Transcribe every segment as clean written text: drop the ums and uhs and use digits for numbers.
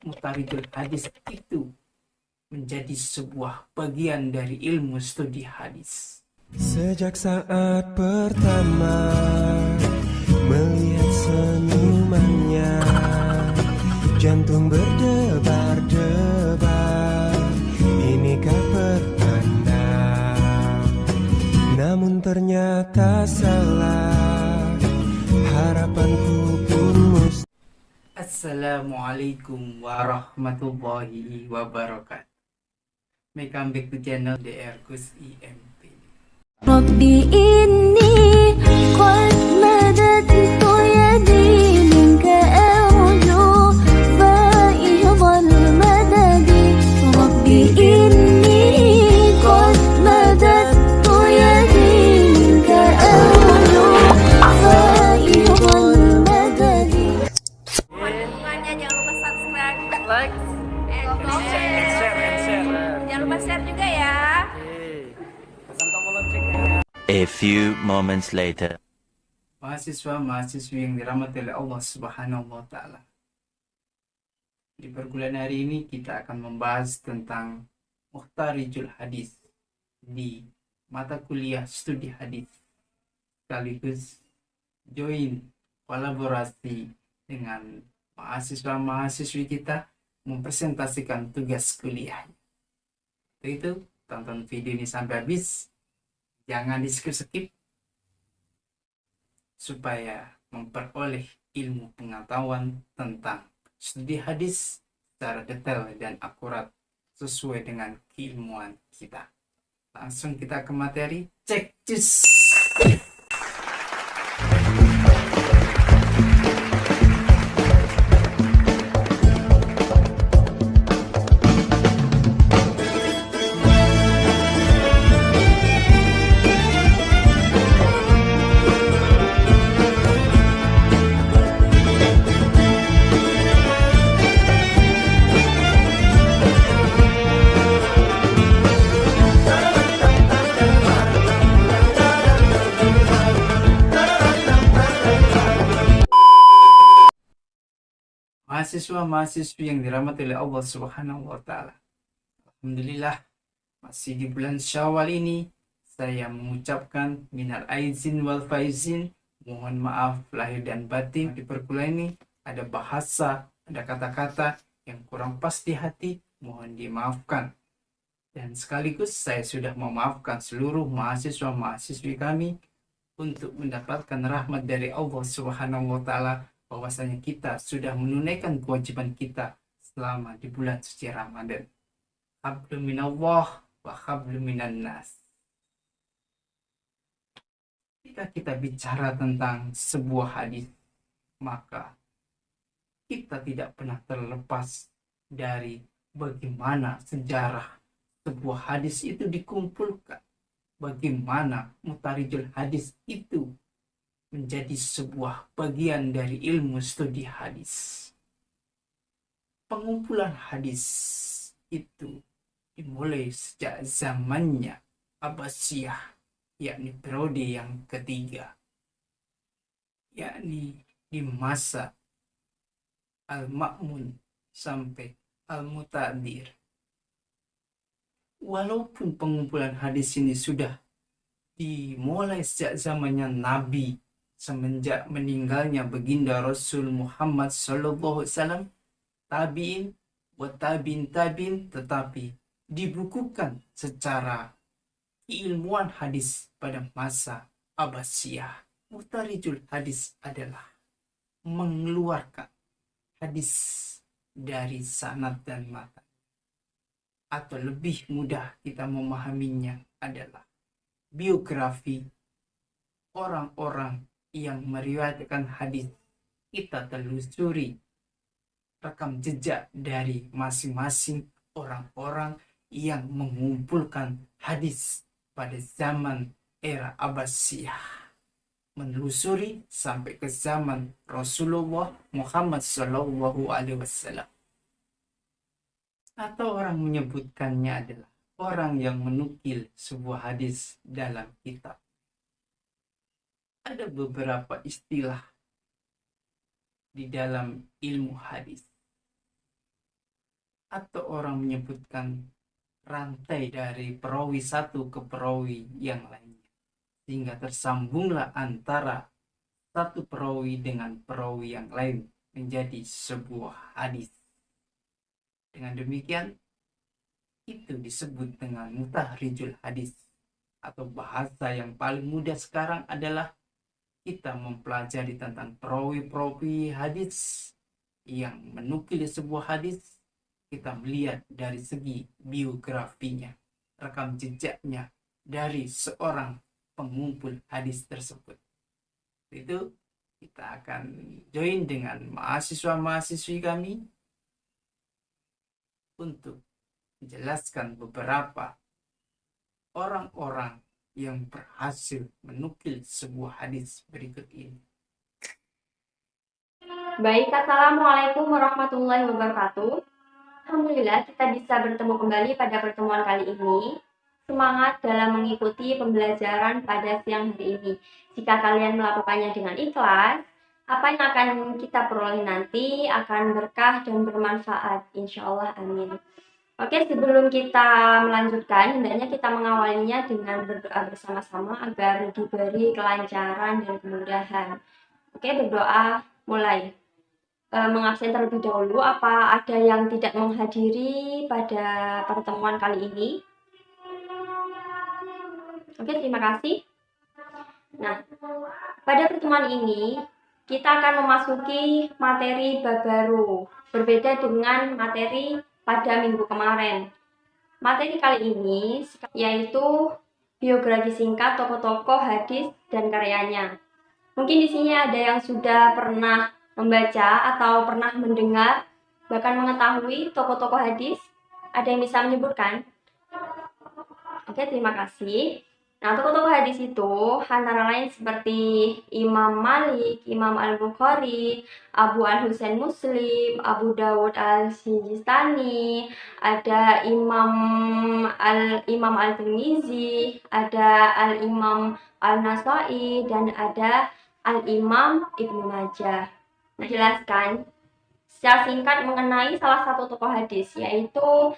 mutaridul hadis itu menjadi sebuah bagian dari ilmu studi hadis. Sejak saat pertama melihat senyumannya, jantung berdebar-debar. Inikah pertanda? Namun ternyata salah. Harapanku pun mustahil. Assalamualaikum warahmatullahi wabarakatuh. Welcome back to channel DR Gus IMP. ربي إني قد مددت يدي منك أرجو فائض المدد ربي إني قد مددت يدي منك أرجو فائض المدد. Dukungannya jangan lupa subscribe, Like, and comment. Jangan lupa share juga ya. tekan tombol loncengnya. A few moments later. Mahasiswa-mahasiswi yang dirahmati oleh Allah Subhanahu wa Ta'ala. Di perkuliahan hari ini kita akan membahas tentang mukhtarijul hadis di mata kuliah studi hadis, sekaligus join kolaborasi dengan mahasiswa-mahasiswi kita mempresentasikan tugas kuliah. Untuk itu, tonton video ini sampai habis, jangan di skip supaya memperoleh ilmu pengetahuan tentang studi hadis secara detail dan akurat sesuai dengan keilmuan kita. Langsung kita ke materi, cek cus. Mahasiswa-mahasiswi yang dirahmati oleh Allah Subhanahu wa Ta'ala. Alhamdulillah, masih di bulan Syawal ini saya mengucapkan minal aizin wal faizin, mohon maaf lahir dan batin. Di perkuliahan ini ada bahasa, ada kata-kata yang kurang pas di hati, mohon dimaafkan. Dan sekaligus saya sudah memaafkan seluruh mahasiswa-mahasiswi kami untuk mendapatkan rahmat dari Allah Subhanahu wa Ta'ala, bahwasanya kita sudah menunaikan kewajiban kita selama di bulan suci Ramadan. Hablum minallah wa hablum minan nas. Jika kita bicara tentang sebuah hadis, maka kita tidak pernah terlepas dari bagaimana sejarah sebuah hadis itu dikumpulkan, bagaimana mutarijul hadis itu menjadi sebuah bagian dari ilmu studi hadis. Pengumpulan hadis itu dimulai sejak zamannya Abbasiyah, yakni periode yang ketiga, yakni di masa Al-Ma'mun sampai Al-Mutadir. Walaupun pengumpulan hadis ini sudah dimulai sejak zamannya Nabi, semenjak meninggalnya baginda Rasul Muhammad SAW, tabi'in wa tabi'in, tetapi dibukukan secara keilmuan hadis pada masa Abbasiyah. Mutarijul hadis adalah mengeluarkan hadis dari sanad dan matan, atau lebih mudah kita memahaminya adalah biografi orang-orang yang meriwayatkan hadis. Kita telusuri rekam jejak dari masing-masing orang-orang yang mengumpulkan hadis pada zaman era Abbasiyah, menelusuri sampai ke zaman Rasulullah Muhammad SAW. Atau orang menyebutkannya adalah orang yang menukil sebuah hadis dalam kitab. Ada beberapa istilah di dalam ilmu hadis. atau orang menyebutkan rantai dari perawi satu ke perawi yang lainnya, sehingga tersambunglah antara satu perawi dengan perawi yang lain menjadi sebuah hadis. Dengan demikian, itu disebut dengan mutakhrijul hadis, atau bahasa yang paling mudah sekarang adalah kita mempelajari tentang perawi-perawi hadis yang menukil sebuah hadis. Kita melihat dari segi biografinya, rekam jejaknya dari seorang pengumpul hadis tersebut. Itu kita akan join dengan mahasiswa-mahasiswi kami untuk menjelaskan beberapa orang-orang yang berhasil menukil sebuah hadis berikut ini. Baik, Assalamualaikum warahmatullahi wabarakatuh. Alhamdulillah kita bisa bertemu kembali pada pertemuan kali ini. Semangat dalam mengikuti pembelajaran pada siang hari ini. Jika kalian melakukannya dengan ikhlas, apa yang akan kita peroleh nanti akan berkah dan bermanfaat. Insya Allah, amin. Oke, sebelum kita melanjutkan, hendaknya kita mengawalinya dengan berdoa bersama-sama agar diberi kelancaran dan kemudahan. Oke, berdoa mulai. Mengabsen terlebih dahulu, apa ada yang tidak menghadiri pada pertemuan kali ini? Oke, terima kasih. Nah, pada pertemuan ini kita akan memasuki materi bab baru, berbeda dengan materi pada minggu kemarin. Materi kali ini yaitu biografi singkat tokoh-tokoh hadis dan karyanya. Mungkin di sini ada yang sudah pernah membaca atau pernah mendengar, bahkan mengetahui tokoh-tokoh hadis. Ada yang bisa menyebutkan? Oke, terima kasih. Nah, tokoh-tokoh hadis itu antara lain seperti Imam Malik, Imam Al-Bukhari, Abu Al-Husain Muslim, Abu Dawud Al-Sijistani, ada Imam Al-Tirmizi, ada Al-Imam Al-Nasai, dan ada Al-Imam Ibnu Majah. Nah, jelaskan secara singkat mengenai salah satu tokoh hadis, yaitu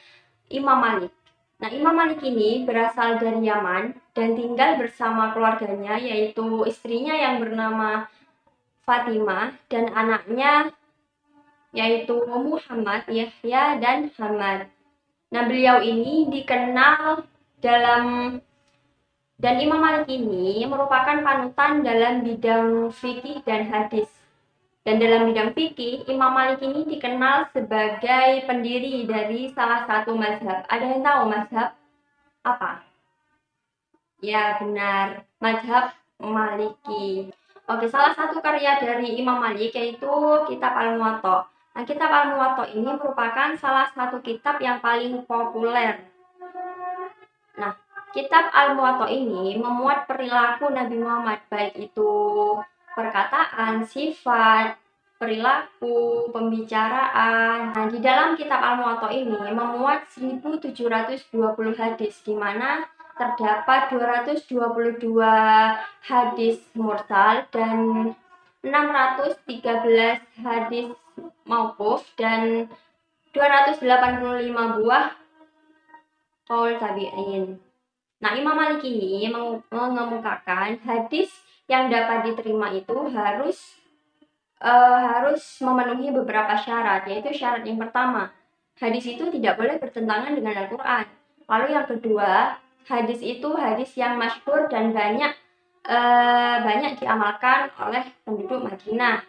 Imam Malik. Nah, Imam Malik ini berasal dari Yaman dan tinggal bersama keluarganya, yaitu istrinya yang bernama Fatimah dan anaknya yaitu Muhammad, Yahya, dan Hamad. Nah, beliau ini dikenal dan Imam Malik ini merupakan panutan dalam bidang fikih dan hadis. Dan dalam bidang fikih, Imam Malik ini dikenal sebagai pendiri dari salah satu mazhab. Ada yang tahu mazhab apa? Ya, benar. Mazhab Maliki. Oke, salah satu karya dari Imam Malik yaitu Kitab Al-Muwatta. Nah, Kitab Al-Muwatta ini merupakan salah satu kitab yang paling populer. Nah, Kitab Al-Muwatta ini memuat perilaku Nabi Muhammad, baik itu perkataan, sifat, perilaku, pembicaraan. Nah, di dalam kitab Al-Muwatta ini memuat 1720 hadis, di mana terdapat 222 hadis mursal dan 613 hadis mauquf dan 285 buah qaul tabi'in. Nah, Imam Malik ini mengemukakan hadis yang dapat diterima itu harus memenuhi beberapa syarat, yaitu syarat yang pertama, hadis itu tidak boleh bertentangan dengan Al-Quran. Lalu yang kedua, hadis itu hadis yang masyhur dan banyak diamalkan oleh penduduk Madinah.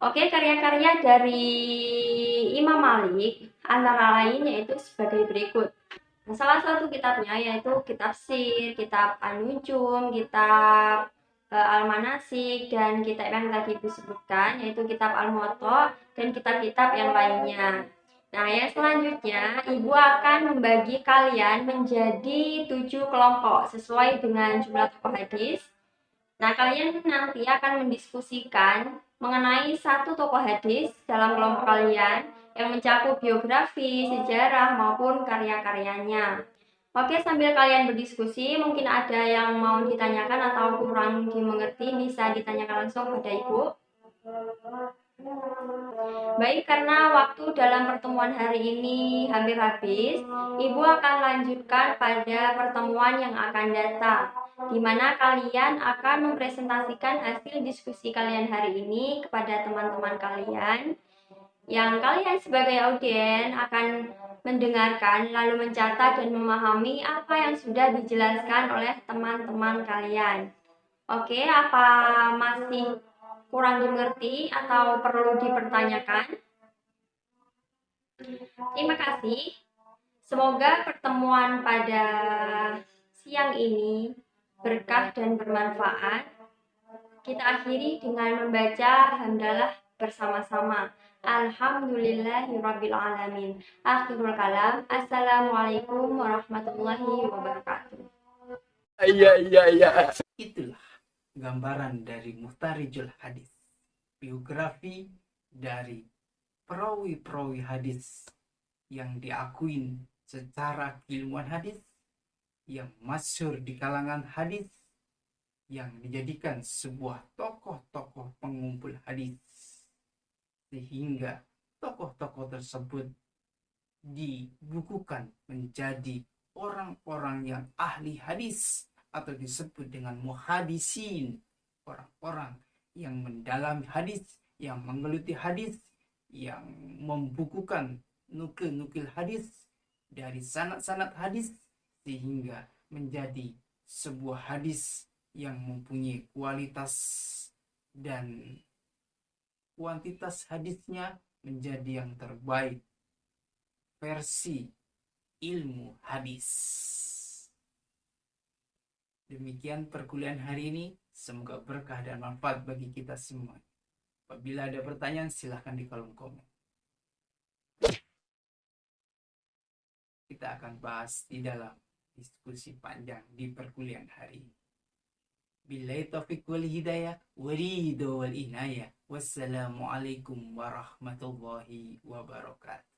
Oke, karya-karya dari Imam Malik antara lain yaitu sebagai berikut. Nah, salah satu kitabnya yaitu kitab Sir, kitab An-Nujum, kitab Al-Manasik, dan kitab yang tadi disebutkan yaitu kitab Al-Muwatta dan kitab-kitab yang lainnya. Nah, yang selanjutnya Ibu akan membagi kalian menjadi 7 kelompok sesuai dengan jumlah tokoh hadis. Nah, kalian nanti akan mendiskusikan mengenai satu tokoh hadis dalam kelompok kalian yang mencakup biografi, sejarah, maupun karya-karyanya. Oke, sambil kalian berdiskusi, mungkin ada yang mau ditanyakan atau kurang dimengerti, bisa ditanyakan langsung pada Ibu. Baik, karena waktu dalam pertemuan hari ini hampir habis, Ibu akan lanjutkan pada pertemuan yang akan datang, di mana kalian akan mempresentasikan hasil diskusi kalian hari ini kepada teman-teman kalian, yang kalian sebagai audien akan mendengarkan, lalu mencatat dan memahami apa yang sudah dijelaskan oleh teman-teman kalian. Oke, apa masih kurang dimengerti atau perlu dipertanyakan? Terima kasih. Semoga pertemuan pada siang ini berkah dan bermanfaat. Kita akhiri dengan membaca hamdalah bersama-sama. Alhamdulillahirrabbilalamin. Akhirul kalam. Assalamualaikum warahmatullahi wabarakatuh. Itulah gambaran dari Mukhtarijul Hadis, biografi dari perawi-perawi hadis yang diakuin secara keilmuan hadis, yang masyhur di kalangan hadis, yang dijadikan sebuah tokoh-tokoh pengumpul hadis, sehingga tokoh-tokoh tersebut dibukukan menjadi orang-orang yang ahli hadis atau disebut dengan muhadisin, orang-orang yang mendalami hadis, yang menggeluti hadis, yang membukukan nukil-nukil hadis dari sanad-sanad hadis, sehingga menjadi sebuah hadis yang mempunyai kualitas dan kuantitas hadisnya menjadi yang terbaik versi ilmu hadis. Demikian perkuliahan hari ini, semoga berkah dan manfaat bagi kita semua. Apabila ada pertanyaan, silahkan di kolom komen. Kita akan bahas di dalam diskusi panjang di perkuliahan hari ini. Billahi taufiq wal hidayah, waridho wal inayah. Wassalamualaikum warahmatullahi wabarakatuh.